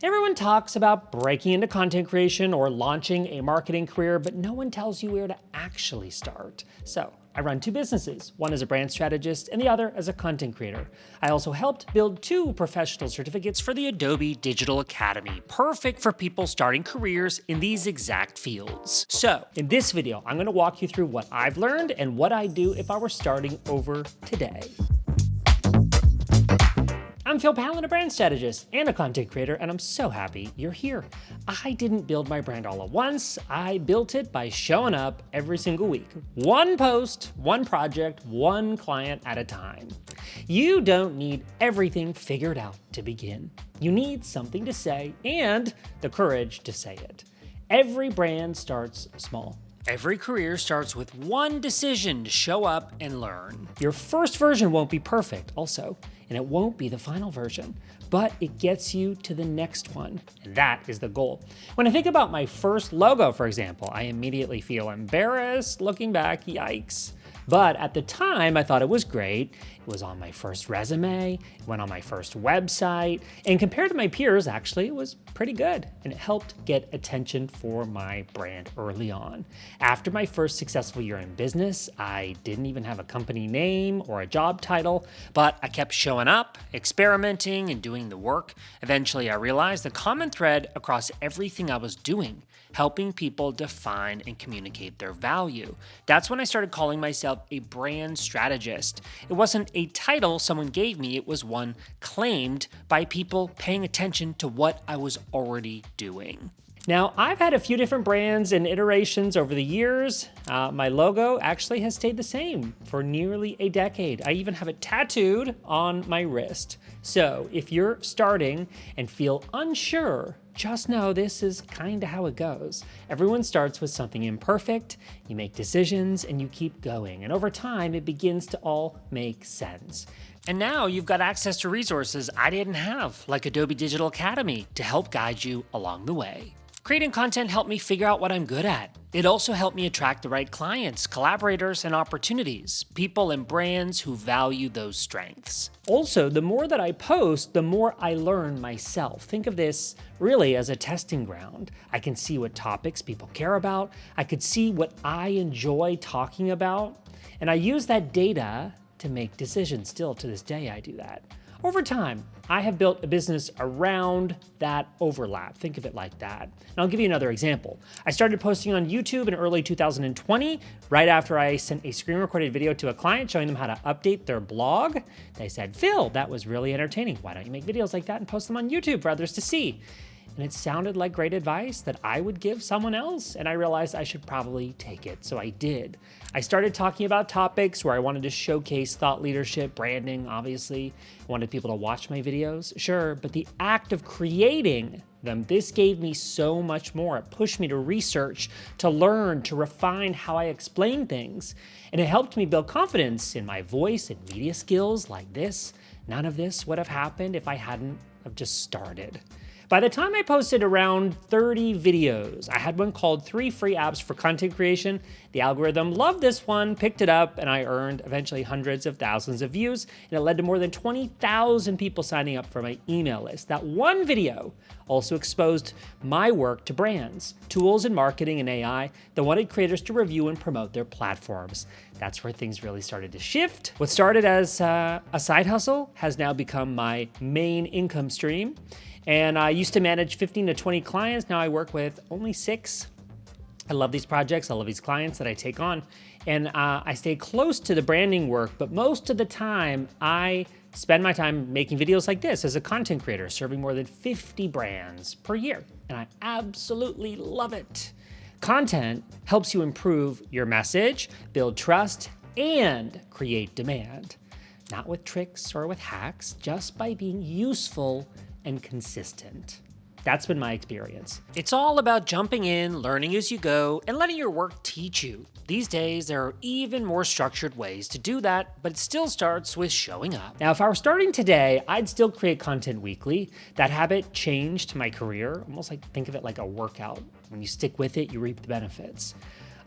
Everyone talks about breaking into content creation or launching a marketing career, but no one tells you where to actually start. So I run two businesses, one as a brand strategist and the other as a content creator. I also helped build two professional certificates for the Adobe Digital Academy, perfect for people starting careers in these exact fields. So in this video, I'm gonna walk you through what I've learned and what I'd do if I were starting over today. I'm Phil Pallen, a brand strategist and a content creator, and I'm so happy you're here. I didn't build my brand all at once. I built it by showing up every single week. One post, one project, one client at a time. You don't need everything figured out to begin. You need something to say and the courage to say it. Every brand starts small. Every career starts with one decision to show up and learn. Your first version won't be perfect also, and it won't be the final version, but it gets you to the next one, and that is the goal. When I think about my first logo, for example, I immediately feel embarrassed looking back, yikes. But at the time, I thought it was great. It was on my first resume, it went on my first website, and compared to my peers, actually, it was pretty good, and it helped get attention for my brand early on. After my first successful year in business, I didn't even have a company name or a job title, but I kept showing up, experimenting, and doing the work. Eventually, I realized the common thread across everything I was doing, helping people define and communicate their value. That's when I started calling myself a brand strategist. It wasn't a title someone gave me, it was one claimed by people paying attention to what I was already doing. Now, I've had a few different brands and iterations over the years. My logo actually has stayed the same for nearly a decade. I even have it tattooed on my wrist. So if you're starting and feel unsure, just know this is kind of how it goes. Everyone starts with something imperfect, you make decisions, and you keep going. And over time, it begins to all make sense. And now you've got access to resources I didn't have, like Adobe Digital Academy, to help guide you along the way. Creating content helped me figure out what I'm good at. It also helped me attract the right clients, collaborators, and opportunities, people and brands who value those strengths. Also, the more that I post, the more I learn myself. Think of this really as a testing ground. I can see what topics people care about. I could see what I enjoy talking about. And I use that data to make decisions. Still to this day, I do that. Over time, I have built a business around that overlap. Think of it like that. And I'll give you another example. I started posting on YouTube in early 2020, right after I sent a screen recorded video to a client showing them how to update their blog. They said, "Phil, that was really entertaining. Why don't you make videos like that and post them on YouTube for others to see?" And it sounded like great advice that I would give someone else, and I realized I should probably take it, so I did. I started talking about topics where I wanted to showcase thought leadership, branding, obviously. I wanted people to watch my videos, sure, but the act of creating them, this gave me so much more. It pushed me to research, to learn, to refine how I explain things, and it helped me build confidence in my voice and media skills like this. None of this would have happened if I hadn't have just started. By the time I posted around 30 videos, I had one called 3 Free Apps for Content Creation. The algorithm loved this one, picked it up, and I earned eventually hundreds of thousands of views, and it led to more than 20,000 people signing up for my email list. That one video also exposed my work to brands, tools in marketing and AI that wanted creators to review and promote their platforms. That's where things really started to shift. What started as a side hustle has now become my main income stream. And I used to manage 15 to 20 clients. Now I work with only 6. I love these projects. I love these clients that I take on. And I stay close to the branding work, but most of the time I spend my time making videos like this as a content creator, serving more than 50 brands per year. And I absolutely love it. Content helps you improve your message, build trust, and create demand. Not with tricks or with hacks, just by being useful and consistent. That's been my experience. It's all about jumping in, learning as you go, and letting your work teach you. These days, there are even more structured ways to do that, but it still starts with showing up. Now, if I were starting today, I'd still create content weekly. That habit changed my career, almost like think of it like a workout. When you stick with it, you reap the benefits.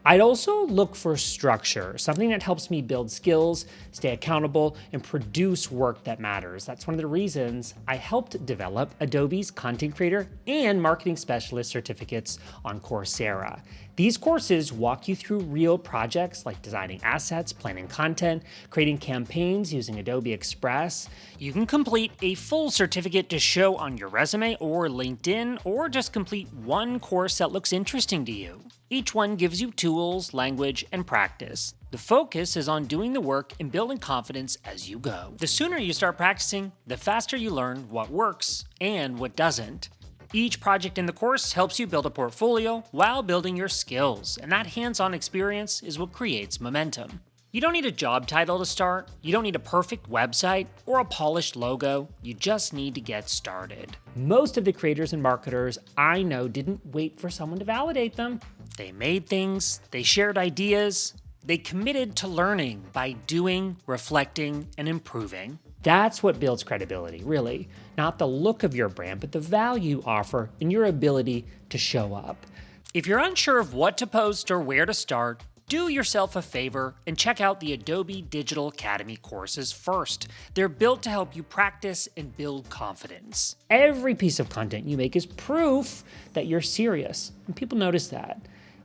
I'd also look for structure, something that helps me build skills, stay accountable, and produce work that matters. That's one of the reasons I helped develop Adobe's Content Creator and Marketing Specialist certificates on Coursera. These courses walk you through real projects like designing assets, planning content, creating campaigns using Adobe Express. You can complete a full certificate to show on your resume or LinkedIn, or just complete one course that looks interesting to you. Each one gives you tools, language, and practice. The focus is on doing the work and building confidence as you go. The sooner you start practicing, the faster you learn what works and what doesn't. Each project in the course helps you build a portfolio while building your skills, and that hands-on experience is what creates momentum. You don't need a job title to start, you don't need a perfect website or a polished logo, you just need to get started. Most of the creators and marketers I know didn't wait for someone to validate them. They made things, they shared ideas, they committed to learning by doing, reflecting, and improving. That's what builds credibility, really. Not the look of your brand, but the value you offer and your ability to show up. If you're unsure of what to post or where to start, do yourself a favor and check out the Adobe Digital Academy courses first. They're built to help you practice and build confidence. Every piece of content you make is proof that you're serious, and people notice that.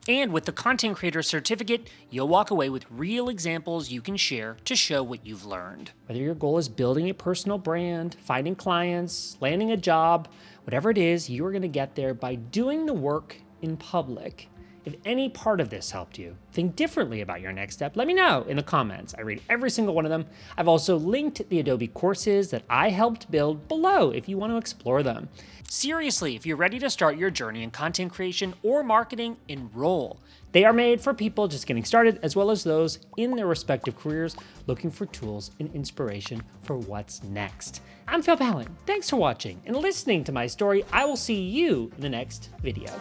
And with the Content Creator Certificate, you'll walk away with real examples you can share to show what you've learned. Whether your goal is building a personal brand, finding clients, landing a job, whatever it is, you are going to get there by doing the work in public. If any part of this helped you think differently about your next step, let me know in the comments. I read every single one of them. I've also linked the Adobe courses that I helped build below if you want to explore them. Seriously, if you're ready to start your journey in content creation or marketing, enroll. They are made for people just getting started, as well as those in their respective careers looking for tools and inspiration for what's next. I'm Phil Pallen. Thanks for watching and listening to my story. I will see you in the next video.